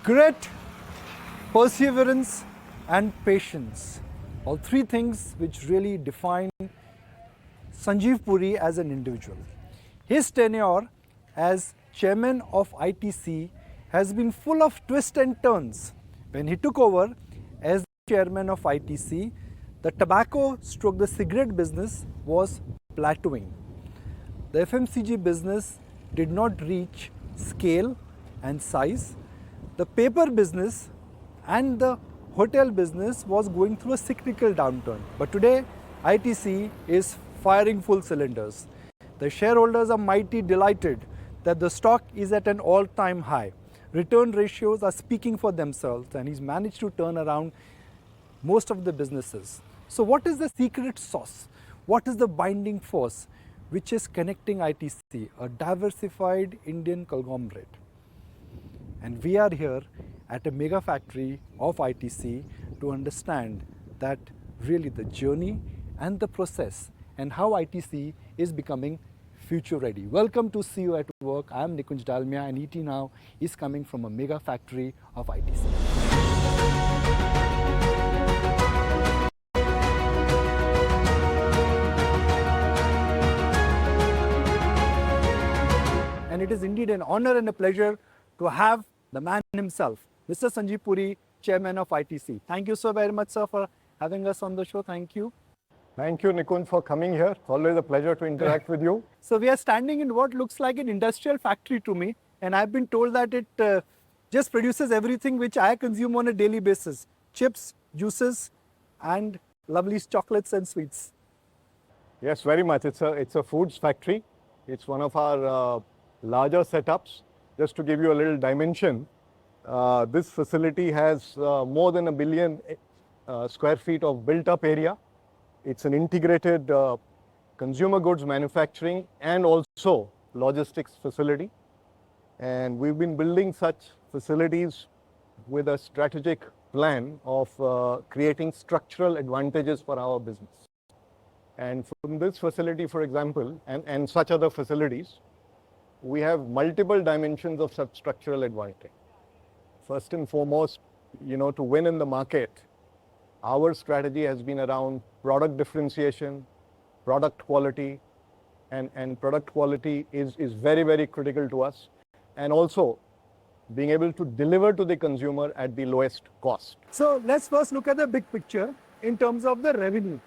Grit, perseverance, and patience. All three things which really define Sanjiv Puri as an individual. His tenure as chairman of ITC has been full of twists and turns. When he took over as chairman of ITC, the tobacco stroke the cigarette business was plateauing. The FMCG business did not reach scale and size. The paper business and the hotel business was going through a cyclical downturn. But today, ITC is firing full cylinders. The shareholders are mighty delighted that the stock is at an all-time high. Return ratios are speaking for themselves, and he's managed to turn around most of the businesses. So what is the secret sauce? What is the binding force which is connecting ITC, a diversified Indian conglomerate? And we are here at a mega factory of ITC to understand that really the journey and the process and how ITC is becoming future ready. Welcome to See You at Work. I am Nikunj Dalmia, and ET Now is coming from a mega factory of ITC. And it is indeed an honor and a pleasure to have the man himself, Mr. Sanjiv Puri, Chairman of ITC. Thank you so very much, sir, for having us on the show. Thank you. Thank you, Nikunj, for coming here. Always a pleasure to interact with you. So we are standing in what looks like an industrial factory to me, and I've been told that it just produces everything which I consume on a daily basis: chips, juices, and lovely chocolates and sweets. Yes, very much. It's a foods factory. It's one of our larger setups. Just to give you a little dimension, this facility has more than 1 billion square feet of built-up area. It's an integrated consumer goods manufacturing and also logistics facility. And we've been building such facilities with a strategic plan of creating structural advantages for our business. And from this facility, for example, and such other facilities, we have multiple dimensions of such structural advantage. First and foremost, to win in the market, our strategy has been around product differentiation, product quality, and product quality is very, very critical to us. And also being able to deliver to the consumer at the lowest cost. So let's first look at the big picture in terms of the revenue.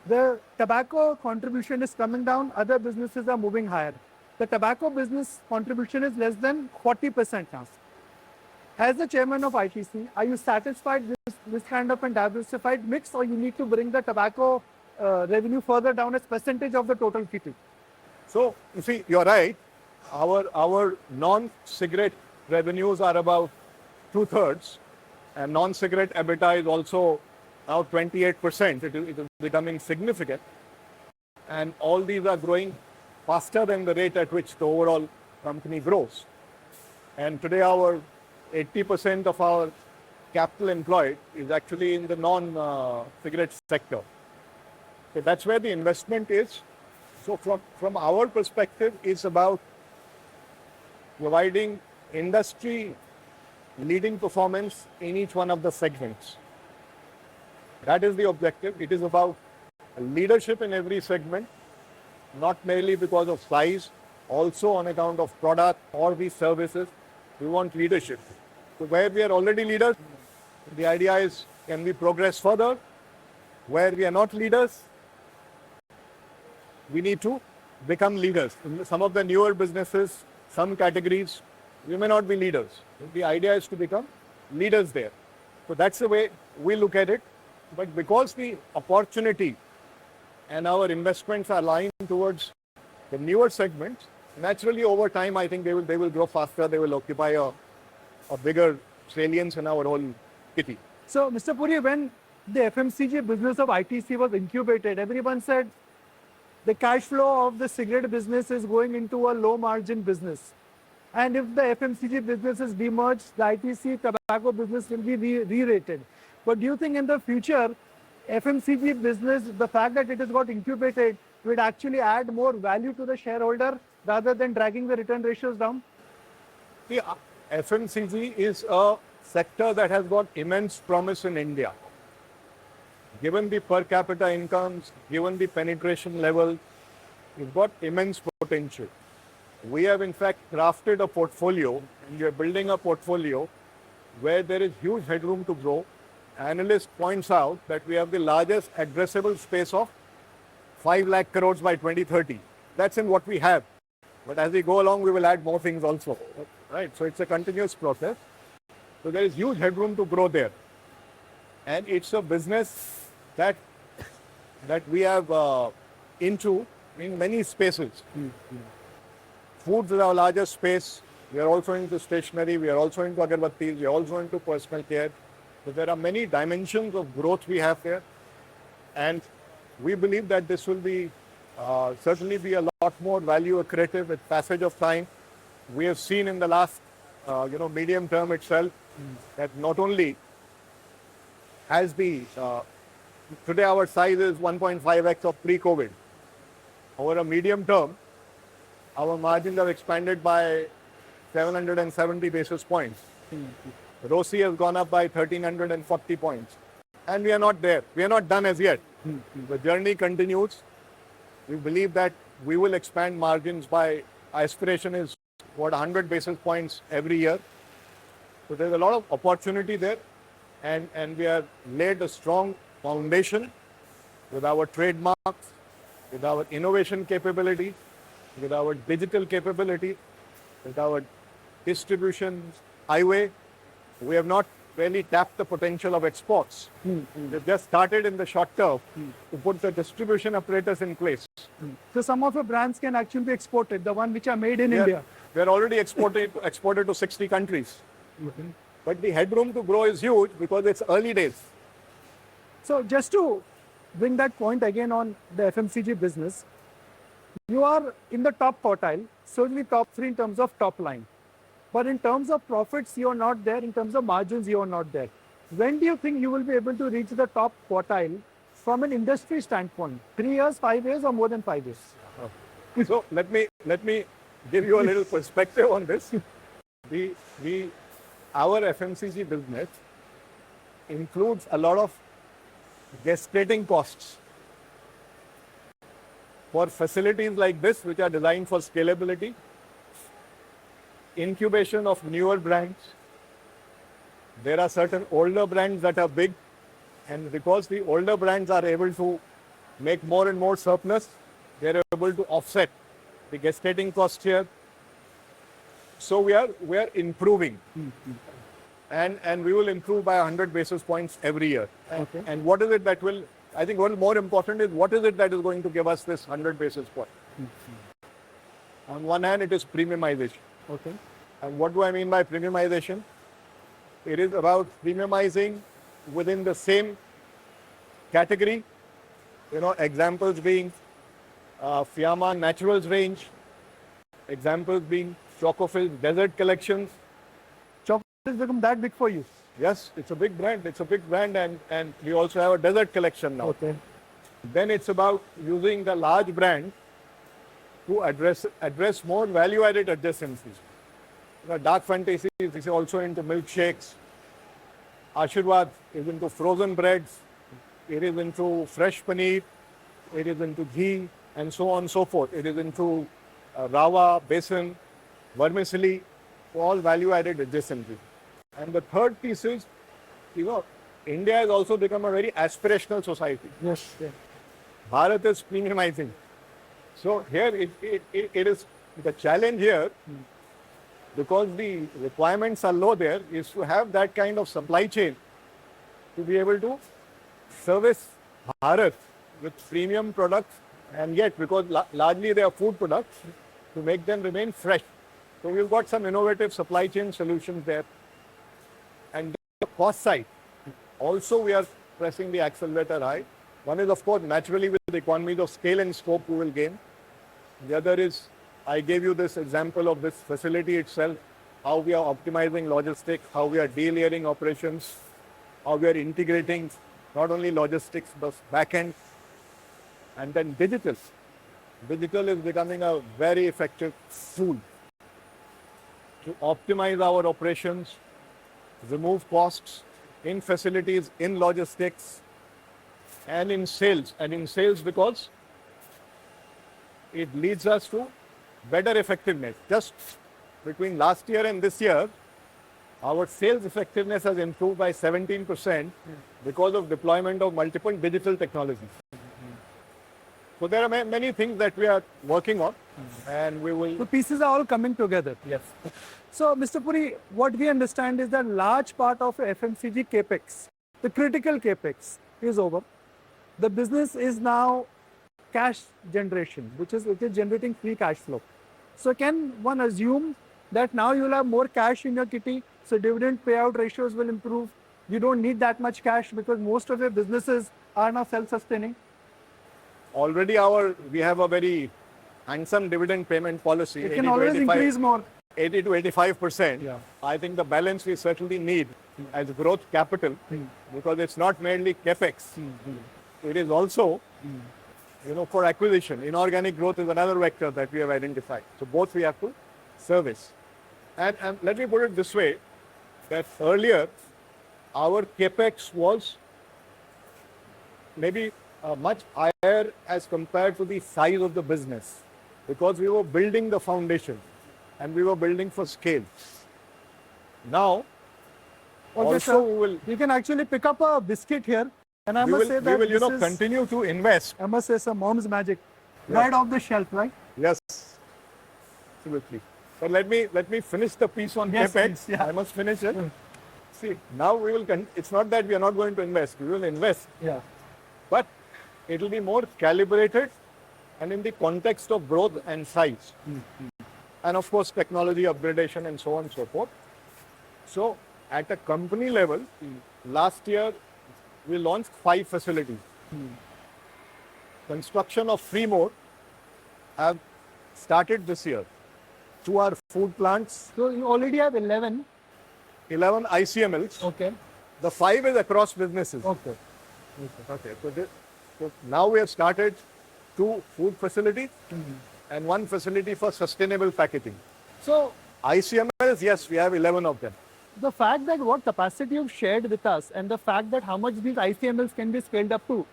The tobacco contribution is coming down, other businesses are moving higher. The tobacco business contribution is less than 40% now. As the chairman of ITC, are you satisfied with this kind of a diversified mix, or you need to bring the tobacco revenue further down as percentage of the total kitty? So, you see, you're right. Our non-cigarette revenues are about 2/3, and non-cigarette EBITDA is also now 28%. It is becoming significant. And all these are growing faster than the rate at which the overall company grows. And today 80% of our capital employed is actually in the non-cigarette sector. So that's where the investment is. So from our perspective, it's about providing industry leading performance in each one of the segments. That is the objective. It is about leadership in every segment, not merely because of size, also on account of product or the services. We want leadership. So where we are already leaders, the idea is, can we progress further? Where we are not leaders, we need to become leaders. In some of the newer businesses, some categories, we may not be leaders. The idea is to become leaders there. So that's the way we look at it. But because the opportunity and our investments are aligned towards the newer segments, naturally over time, I think they will grow faster. They will occupy a bigger salience in our whole kitty. So, Mr. Puri, when the FMCG business of ITC was incubated, everyone said the cash flow of the cigarette business is going into a low margin business. And if the FMCG business is demerged, the ITC tobacco business will be re-rated. But do you think in the future, FMCG business, the fact that it has got incubated, will actually add more value to the shareholder rather than dragging the return ratios down? Yeah, FMCG is a sector that has got immense promise in India. Given the per capita incomes, given the penetration level, we've got immense potential. We have in fact crafted a portfolio, and we are building a portfolio where there is huge headroom to grow. Analyst points out that we have the largest addressable space of 5 lakh crores by 2030. That's in what we have. But as we go along, we will add more things also. Right? So it's a continuous process. So there is huge headroom to grow there. And it's a business that we have into in many spaces. Foods is our largest space. We are also into stationery. We are also into agarbattis. We are also into personal care. So there are many dimensions of growth we have there. And we believe that this will be certainly be a lot more value accretive with passage of time. We have seen in the last medium term itself that not only has the today our size is 1.5x of pre-COVID. Over a medium term, our margins have expanded by 770 basis points. ROCE has gone up by 1340 points. And we are not there. We are not done as yet. The journey continues. We believe that we will expand margins by, aspiration is 100 basis points every year. So there's a lot of opportunity there. And we have laid a strong foundation with our trademarks, with our innovation capability, with our digital capability, with our distribution highway. We have not really tapped the potential of exports. We've just started in the short term to put the distribution apparatus in place. So some of your brands can actually be exported, the one which are made in India. We are already exported to 60 countries. But the headroom to grow is huge because it's early days. So just to bring that point again on the FMCG business, you are in the top quartile, certainly top 3 in terms of top line. But in terms of profits, you are not there. In terms of margins, you are not there. When do you think you will be able to reach the top quartile from an industry standpoint? 3 years, 5 years, or more than 5 years? So let me give you a little perspective on this. Our FMCG business includes a lot of gestating costs for facilities like this, which are designed for scalability, incubation of newer brands. There are certain older brands that are big, and because the older brands are able to make more and more surplus, they're able to offset the gestating cost here. So we are improving, and we will improve by 100 basis points every year. Okay. And what is it that will? I think one more important is what is it that is going to give us this 100 basis point? On one hand, it is premiumization. Okay. And what do I mean by premiumization? It is about premiumizing within the same category. Examples being Fiamma Naturals range. Examples being Chocofil's Desert collections. Chocolate has become that big for you? Yes, it's a big brand. It's a big brand, and we also have a Desert collection now. Okay. Then it's about using the large brand to address more value-added adjacencies. Dark Fantasy is also into milkshakes. Ashirwad is into frozen breads. It is into fresh paneer. It is into ghee, and so on and so forth. It is into rava, besan, vermicelli, all value-added adjacencies. And the third piece is, India has also become a very aspirational society. Yes. Yeah. Bharat is premiumizing. So here it is the challenge here, because the requirements are low there, is to have that kind of supply chain to be able to service Bharat with premium products, and yet, because largely they are food products, to make them remain fresh. So we've got some innovative supply chain solutions there. And the cost side, also we are pressing the accelerator high. One is, of course, naturally with the economies of scale and scope we will gain. The other is, I gave you this example of this facility itself, how we are optimizing logistics, how we are delayering operations, how we are integrating not only logistics but back end, and then digital. Digital is becoming a very effective tool to optimize our operations, remove costs in facilities, in logistics, and in sales. And in sales because it leads us to better effectiveness. Just between last year and this year, our sales effectiveness has improved by 17% because of deployment of multiple digital technologies. So there are many things that we are working on, and we will. The pieces are all coming together. Yes. So, Mr. Puri, what we understand is that large part of FMCG capex, the critical capex, is over. The business is now cash generation, which is generating free cash flow. So, can one assume that now you'll have more cash in your kitty, so dividend payout ratios will improve? You don't need that much cash because most of your businesses are now self-sustaining. Already we have a very handsome dividend payment policy. It can always increase more. 80 to 85%. Yeah. I think the balance we certainly need as growth capital because it's not merely capex. It is also, for acquisition. Inorganic growth is another vector that we have identified. So both we have to service. And let me put it this way, that earlier our capex was maybe much higher as compared to the size of the business because we were building the foundation and we were building for scale. Now, you can actually pick up a biscuit here, and I must say that we will continue to invest. I must say some mom's magic, right off the shelf, right? Yes, absolutely. But let me finish the piece on capex. Yeah. I must finish it. See, now we will. It's not that we are not going to invest. We will invest. Yeah. But it will be more calibrated and in the context of growth and size. And of course, technology upgradation and so on and so forth. So at a company level, last year we launched 5 facilities. Construction of 3 more have started this year. 2 are food plants. So you already have 11 ICMLs. Okay. The 5 is across businesses. Okay. So now we have started 2 food facilities and 1 facility for sustainable packaging. So ICMLs, yes, we have 11 of them. The fact that what capacity you've shared with us and the fact that how much these ICMLs can be scaled up to,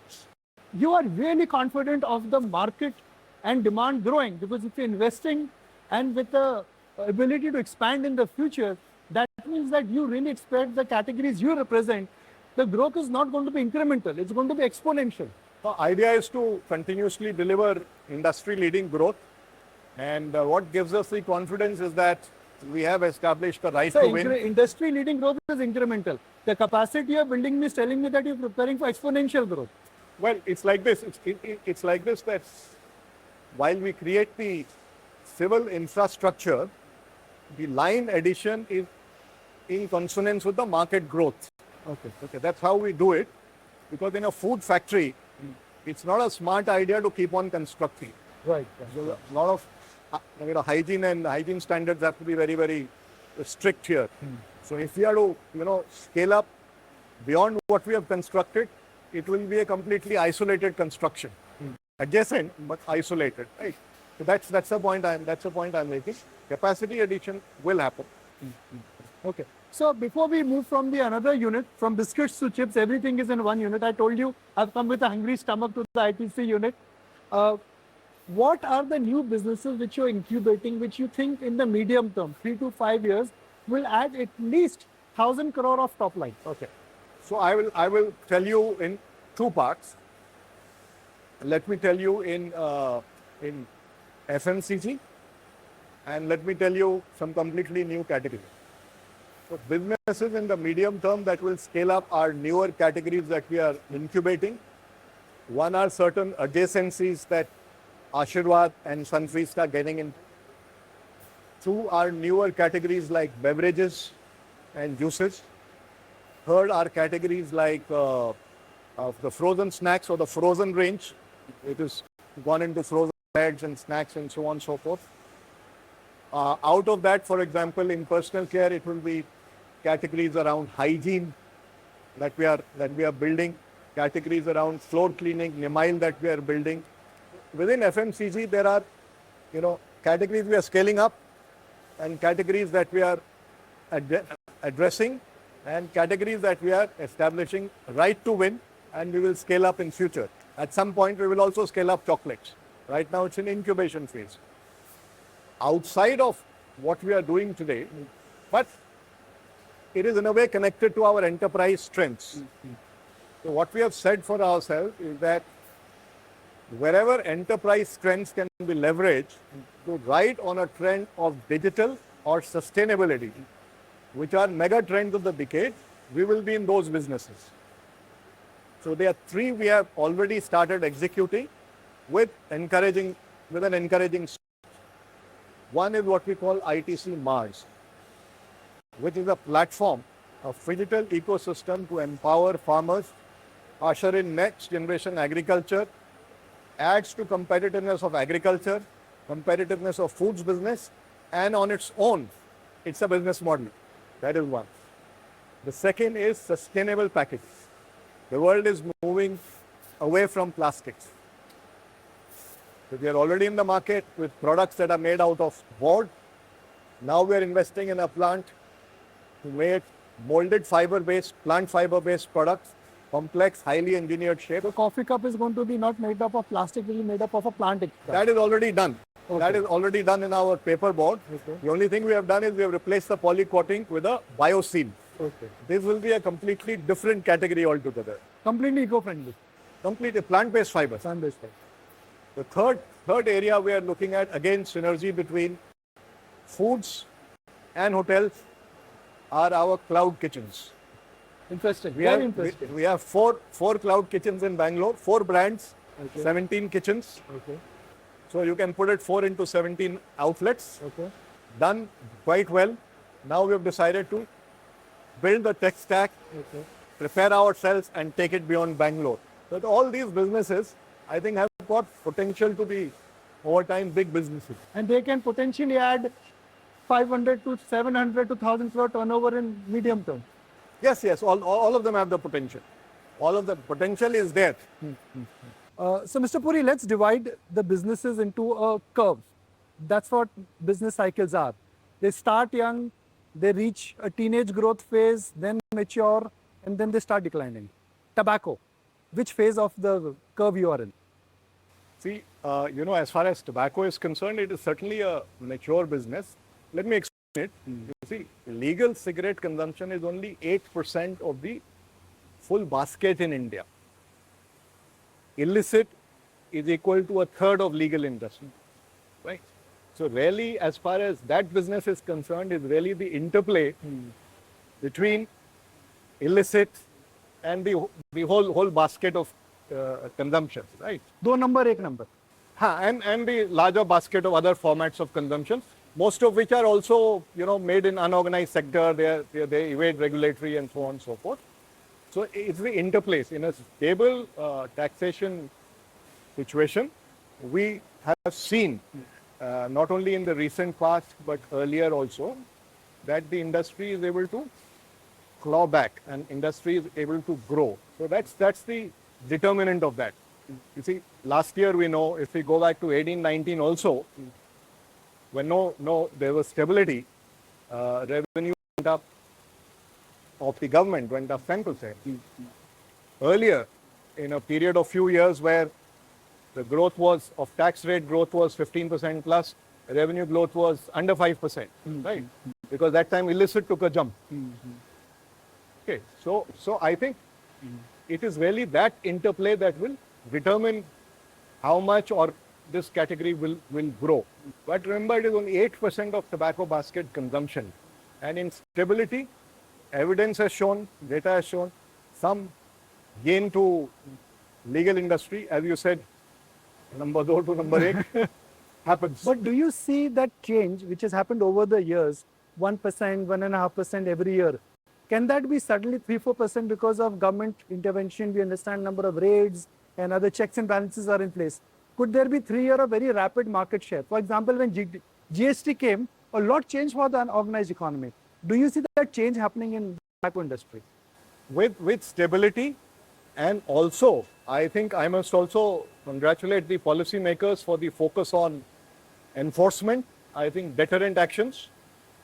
you are really confident of the market and demand growing, because if you're investing and with the ability to expand in the future, that means that you really expect the categories you represent, the growth is not going to be incremental, it's going to be exponential. The idea is to continuously deliver industry-leading growth, and what gives us the confidence is that we have established the right to win. Industry-leading growth is incremental. The capacity you're building is telling me that you're preparing for exponential growth. Well, it's like this. It's like this, that while we create the civil infrastructure, the line addition is in consonance with the market growth. Okay, that's how we do it. Because in a food factory, it's not a smart idea to keep on constructing. Right. So a lot of hygiene standards have to be very, very strict here. So if we are to scale up beyond what we have constructed, it will be a completely isolated construction, adjacent but isolated. Right. So that's the point I'm making. Capacity addition will happen. Okay. So before we move from the another unit, from biscuits to chips, everything is in one unit. I told you I've come with a hungry stomach to the ITC unit. What are the new businesses which you're incubating, which you think in the medium term, 3 to 5 years, will add at least 1,000 crore of top line? Okay. So I will tell you in 2 parts. Let me tell you in FMCG, and let me tell you some completely new categories. So businesses in the medium term that will scale up are newer categories that we are incubating. One are certain adjacencies that Ashirwad and Sunfeast are getting in. 2 are newer categories like beverages and juices. 3rd are categories like of the frozen snacks or the frozen range. It is gone into frozen breads and snacks and so on and so forth. Out of that, for example, in personal care, it will be categories around hygiene that we are building, categories around floor cleaning, Nimile that we are building. Within FMCG, there are categories we are scaling up, and categories that we are addressing and categories that we are establishing right to win, and we will scale up in future. At some point, we will also scale up chocolates. Right now, it's in incubation phase. Outside of what we are doing today, but it is in a way connected to our enterprise strengths. So what we have said for ourselves is that wherever enterprise strengths can be leveraged to ride on a trend of digital or sustainability, which are mega trends of the decade, we will be in those businesses. So there are three we have already started executing with an encouraging start. One is what we call ITC Mars, which is a platform, a digital ecosystem to empower farmers, usher in next generation agriculture, adds to competitiveness of agriculture, competitiveness of foods business, and on its own, it's a business model. That is one. The second is sustainable packaging. The world is moving away from plastics. So we are already in the market with products that are made out of board. Now we are investing in a plant to make molded fiber-based, plant fiber-based products, complex, highly engineered shape. The coffee cup is going to be not made up of plastic, it will be made up of a plant extract. That is already done. Okay. That is already done in our paper board. Okay. The only thing we have done is we have replaced the poly coating with a bio-seal. Okay. This will be a completely different category altogether. Completely eco-friendly. Completely plant-based fiber. Plant-based fiber. The third area we are looking at, again, synergy between foods and hotels are our cloud kitchens. Interesting. Very interesting. We have four cloud kitchens in Bangalore, 4 brands, okay. 17 kitchens. Okay. So you can put it 4 into 17 outlets. Okay. Done quite well. Now we have decided to build the tech stack, okay. prepare ourselves and take it beyond Bangalore. So all these businesses, I think, have got potential to be over time big businesses. And they can potentially add 500 to 700 to 1,000 crore turnover in medium term. Yes, all of them have the potential. All of the potential is there. So Mr. Puri, let's divide the businesses into a curve. That's what business cycles are. They start young, they reach a teenage growth phase, then mature, and then they start declining. Tobacco, which phase of the curve you are in? See, as far as tobacco is concerned, it is certainly a mature business. Let me explain it. You see, legal cigarette consumption is only 8% of the full basket in India. Illicit is equal to a third of legal industry, right? So really, as far as that business is concerned, is really the interplay between illicit and the whole basket of consumption, right? Do number, ek number. And the larger basket of other formats of consumption, most of which are also, made in unorganized sector. They evade regulatory and so on and so forth. So it's the interplace. In a stable taxation situation, we have seen, not only in the recent past, but earlier also, that the industry is able to claw back and industry is able to grow. So that's the determinant of that. You see, last year we know, if we go back to 18-19 also, when there was stability, revenue went up of the government went up 10%. Earlier, in a period of few years where the growth was, of tax rate growth was 15% plus, revenue growth was under 5%, right? Because that time illicit took a jump. Okay, so I think it is really that interplay that will determine how much or this category will grow. But remember, it is only 8% of tobacco basket consumption. And in stability, evidence has shown, data has shown, some gain to legal industry, as you said, number 2 to number 8 happens. But do you see that change, which has happened over the years, 1%, 1.5% every year? Can that be suddenly 3-4% because of government intervention? We understand number of raids and other checks and balances are in place. Could there be 3 years of very rapid market share? For example, when GST came, a lot changed for the unorganized economy. Do you see that change happening in the tobacco industry? With stability, and also, I think I must also congratulate the policymakers for the focus on enforcement. I think deterrent actions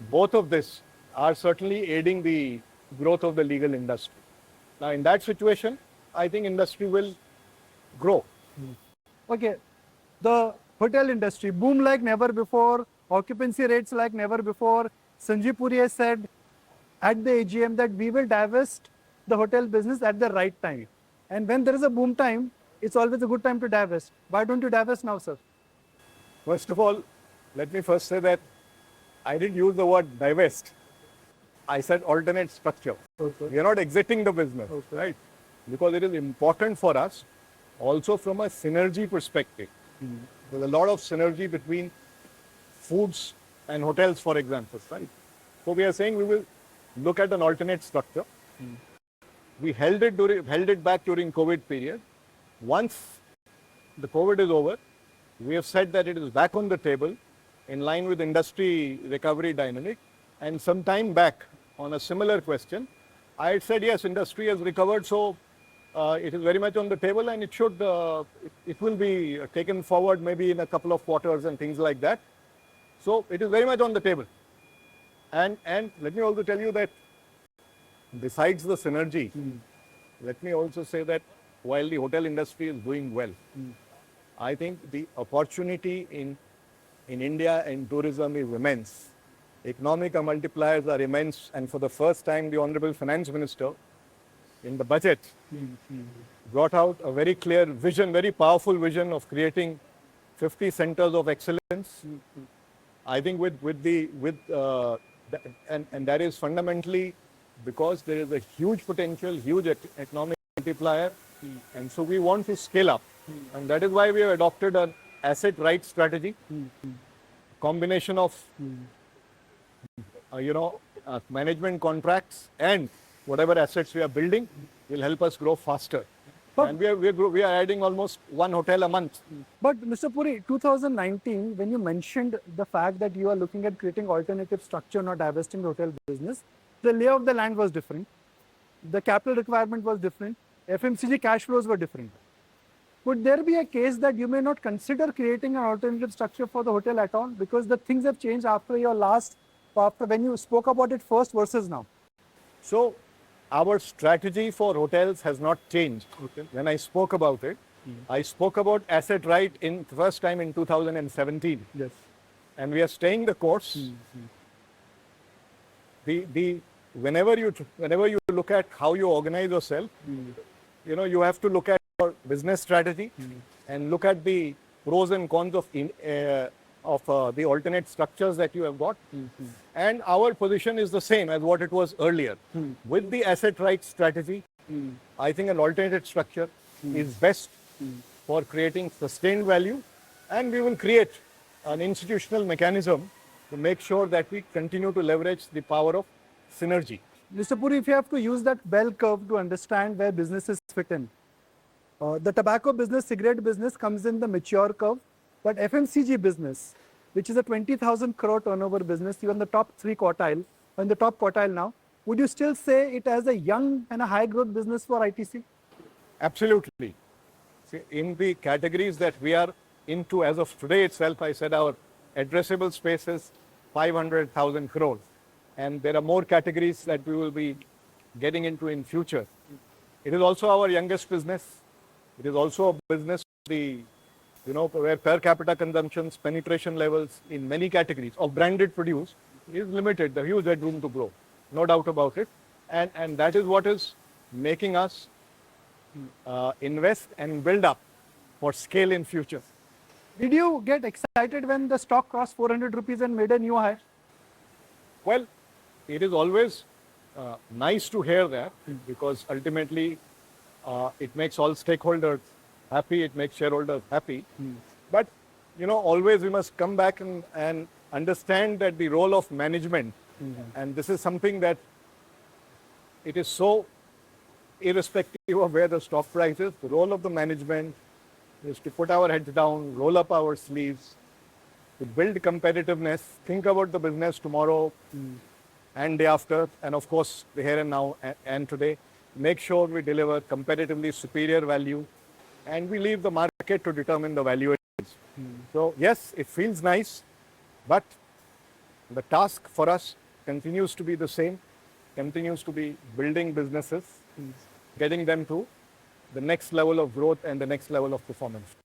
both of this are certainly aiding the growth of the legal industry. Now, in that situation, I think industry will grow. Okay, the hotel industry boom like never before, occupancy rates like never before. Sanjiv Puri has said at the AGM that we will divest the hotel business at the right time. And when there is a boom time, it's always a good time to divest. Why don't you divest now, sir? First of all, let me first say that I didn't use the word divest. I said alternate structure. Okay. We are not exiting the business, right? Because it is important for us also from a synergy perspective. There's a lot of synergy between foods and hotels, for example, right? So we are saying we will look at an alternate structure. We held it back during COVID period. Once the COVID is over, we have said that it is back on the table in line with industry recovery dynamic. And some time back on a similar question, I had said, yes, industry has recovered, so it is very much on the table and it should, it will be taken forward maybe in a couple of quarters and things like that. So it is very much on the table. And let me also tell you that besides the synergy, let me also say that while the hotel industry is doing well, I think the opportunity in India in tourism is immense. Economic multipliers are immense, and for the first time, the Honorable Finance Minister in the budget brought out a very clear vision, very powerful vision of creating 50 centers of excellence. I think and that is fundamentally because there is a huge potential, huge economic multiplier, and so we want to scale up, and that is why we have adopted an asset right strategy, combination of management contracts and whatever assets we are building will help us grow faster. And we are adding almost one hotel a month. But Mr. Puri, 2019, when you mentioned the fact that you are looking at creating alternative structure, not divesting the hotel business, the lay of the land was different. The capital requirement was different. FMCG cash flows were different. Would there be a case that you may not consider creating an alternative structure for the hotel at all? Because the things have changed after when you spoke about it first versus now. So our strategy for hotels has not changed. Okay. When I spoke about it, I spoke about asset right in first time in 2017. Yes. And we are staying the course. Whenever you look at how you organize yourself, you have to look at your business strategy and look at the pros and cons of the alternate structures that you have got. And our position is the same as what it was earlier. With the asset right strategy, I think an alternate structure is best for creating sustained value, and we will create an institutional mechanism to make sure that we continue to leverage the power of synergy. Mr. Puri, if you have to use that bell curve to understand where businesses fit in, the tobacco business, cigarette business comes in the mature curve, but FMCG business, which is a 20,000 crore turnover business, you're in the top quartile now. Would you still say it as a young and a high growth business for ITC? Absolutely. See, in the categories that we are into as of today itself, I said our addressable space is 500,000 crores. And there are more categories that we will be getting into in future. It is also our youngest business. It is also a business where per capita consumptions, penetration levels in many categories of branded produce is limited. The huge headroom to grow, no doubt about it. And that is what is making us invest and build up for scale in future. Did you get excited when the stock crossed 400 rupees and made a new high? Well, it is always nice to hear that, because ultimately it makes all stakeholders happy, it makes shareholders happy. But, always we must come back and understand that the role of management, and this is something that it is so irrespective of where the stock price is, the role of the management is to put our heads down, roll up our sleeves, to build competitiveness, think about the business tomorrow and day after, and of course the here and now and today, make sure we deliver competitively superior value, and we leave the market to determine the valuations. So yes, it feels nice, but The task for us continues to be the same, continues to be building businesses, getting them to the next level of growth and the next level of performance.